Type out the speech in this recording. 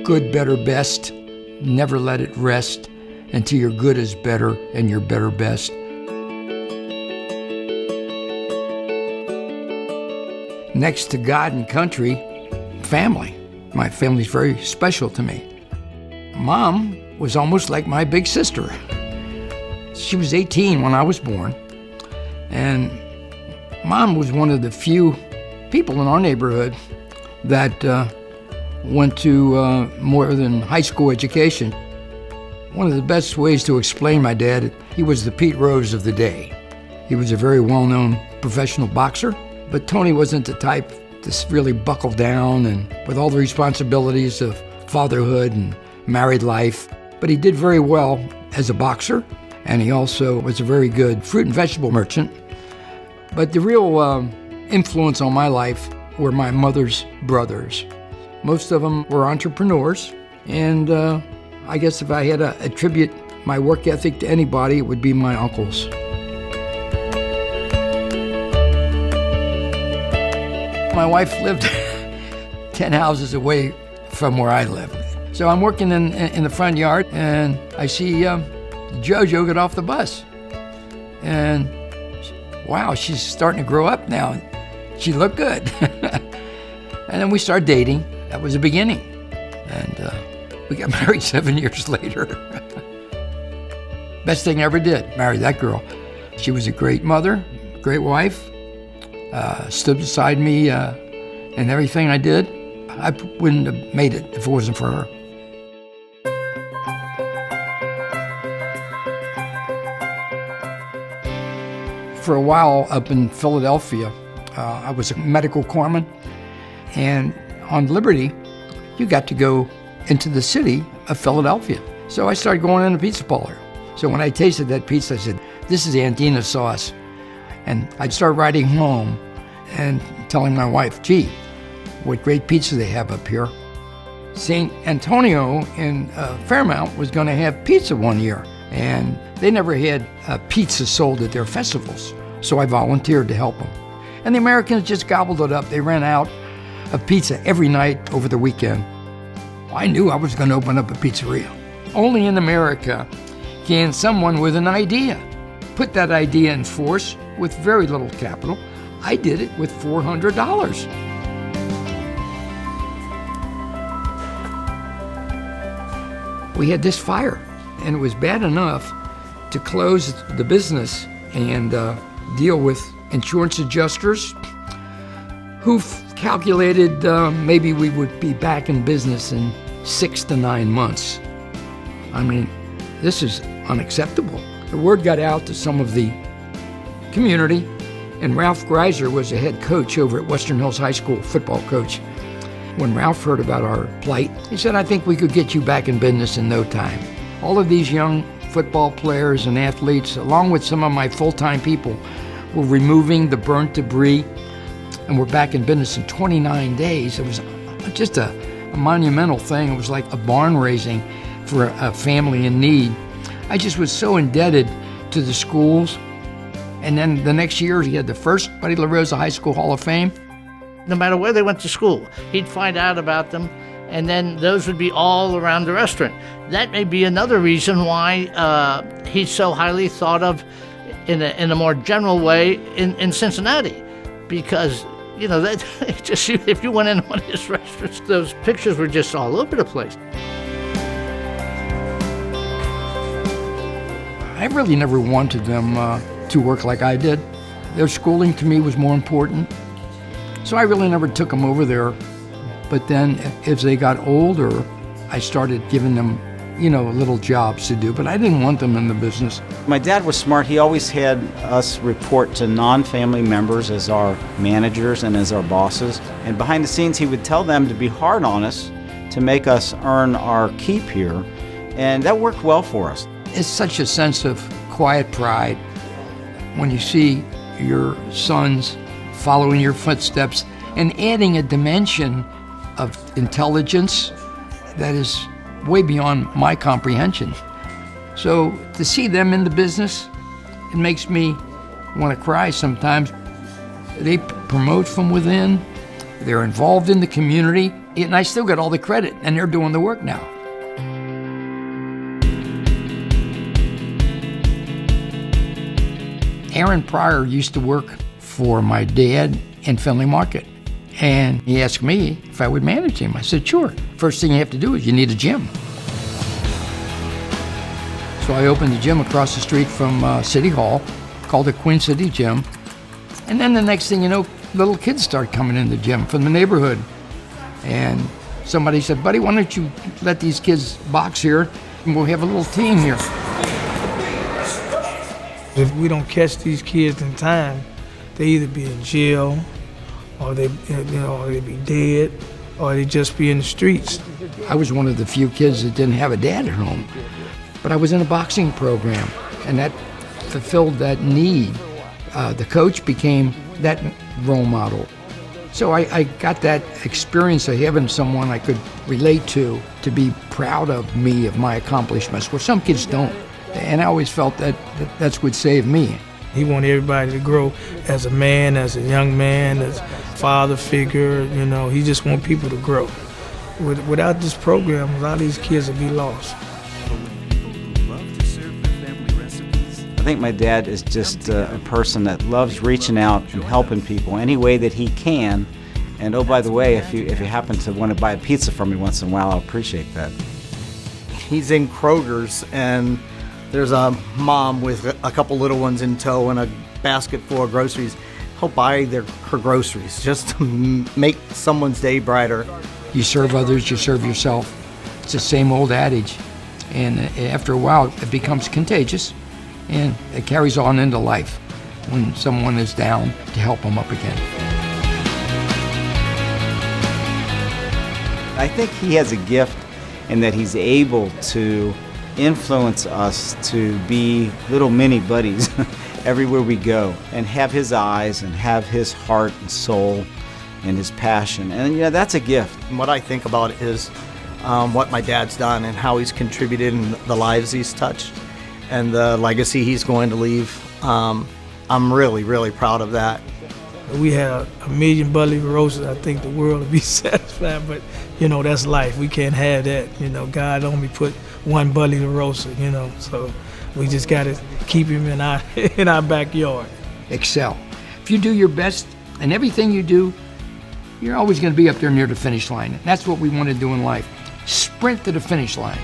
good, better, best. Never let it rest until your good is better and your better best. Next to God and country, family. My family's very special to me. Mom was almost like my big sister. She was 18 when I was born, and Mom was one of the few people in our neighborhood that went to more than high school education. One of the best ways to explain my dad, he was the Pete Rose of the day. He was a very well-known professional boxer, but Tony wasn't the type to really buckle down and with all the responsibilities of fatherhood and married life. But he did very well as a boxer, and he also was a very good fruit and vegetable merchant. But the real influence on my life were my mother's brothers. Most of them were entrepreneurs, and I guess if I had to attribute my work ethic to anybody, it would be my uncles. My wife lived 10 houses away from where I lived. So I'm working in the front yard, and I see JoJo get off the bus. And wow, she's starting to grow up now. She looked good. And then we started dating. That was the beginning. And we got married 7 years later. Best thing I ever did, married that girl. She was a great mother, great wife, stood beside me in everything I did. I wouldn't have made it if it wasn't for her. For a while up in Philadelphia, I was a medical corpsman, and on Liberty, you got to go into the city of Philadelphia. So I started going in the pizza parlor. So when I tasted that pizza, I said, this is Aunt Dena sauce. And I'd start riding home and telling my wife, gee, what great pizza they have up here. St. Antonio in Fairmount was going to have pizza one year, and they never had pizza sold at their festivals. So I volunteered to help them. And the Americans just gobbled it up. They ran out of pizza every night over the weekend. I knew I was going to open up a pizzeria. Only in America can someone with an idea put that idea in force with very little capital. I did it with $400. We had this fire, and it was bad enough to close the business and deal with insurance adjusters who calculated maybe we would be back in business in 6 to 9 months. I mean, this is unacceptable. The word got out to some of the community, and Ralph Greiser was the head coach over at Western Hills High School, football coach. When Ralph heard about our plight, he said, I think we could get you back in business in no time. All of these young football players and athletes, along with some of my full-time people, were removing the burnt debris, and we're back in business in 29 days. It was just a monumental thing. It was like a barn raising for a family in need. I just was so indebted to the schools. And then the next year, he had the first LaRosa High School Hall of Fame. No matter where they went to school, he'd find out about them, and then those would be all around the restaurant. That may be another reason why he's so highly thought of in a more general way in Cincinnati, because you know that just if you went in one of his restaurants, those pictures were just all over the place. I really never wanted them to work like I did. Their schooling to me was more important. So I really never took them over there. But then as they got older, I started giving them, little jobs to do. But I didn't want them in the business. My dad was smart. He always had us report to non-family members as our managers and as our bosses. And behind the scenes, he would tell them to be hard on us to make us earn our keep here. And that worked well for us. It's such a sense of quiet pride when you see your sons following your footsteps and adding a dimension of intelligence that is way beyond my comprehension. So to see them in the business, it makes me want to cry sometimes. They promote from within. They're involved in the community. And I still got all the credit, and they're doing the work now. Aaron Pryor used to work for my dad in Findlay Market. And he asked me if I would manage him. I said, sure. First thing you have to do is you need a gym. So I opened a gym across the street from City Hall, called it Queen City Gym. And then the next thing you know, little kids start coming in the gym from the neighborhood. And somebody said, buddy, why don't you let these kids box here and we'll have a little team here. If we don't catch these kids in time, they either be in jail, or they be dead, or they just be in the streets. I was one of the few kids that didn't have a dad at home, but I was in a boxing program, and that fulfilled that need. The coach became that role model. So I got that experience of having someone I could relate to be proud of me, of my accomplishments, where some kids don't. And I always felt that's what saved me. He wanted everybody to grow as a man, as a young man, as a father figure. He just want people to grow. Without this program, a lot of these kids would be lost. I think my dad is just a person that loves reaching out and helping people any way that he can. And oh, by the way, if you happen to want to buy a pizza from me once in a while, I'll appreciate that. He's in Kroger's, and there's a mom with a couple little ones in tow and a basket full of groceries. He'll buy her groceries just to make someone's day brighter. You serve others, you serve yourself. It's the same old adage. And after a while, it becomes contagious, and it carries on into life when someone is down to help them up again. I think he has a gift in that he's able to influence us to be little mini buddies everywhere we go, and have his eyes and have his heart and soul and his passion. And that's a gift. And what I think about is what my dad's done and how he's contributed in the lives he's touched and the legacy he's going to leave. I'm really, really proud of that. If we had a million Buddy LaRosas, I think the world would be satisfied, but that's life. We can't have that. God only put one Buddy LaRosa, so we just got to keep him in our backyard. Excel. If you do your best in everything you do, you're always going to be up there near the finish line. That's what we want to do in life. Sprint to the finish line.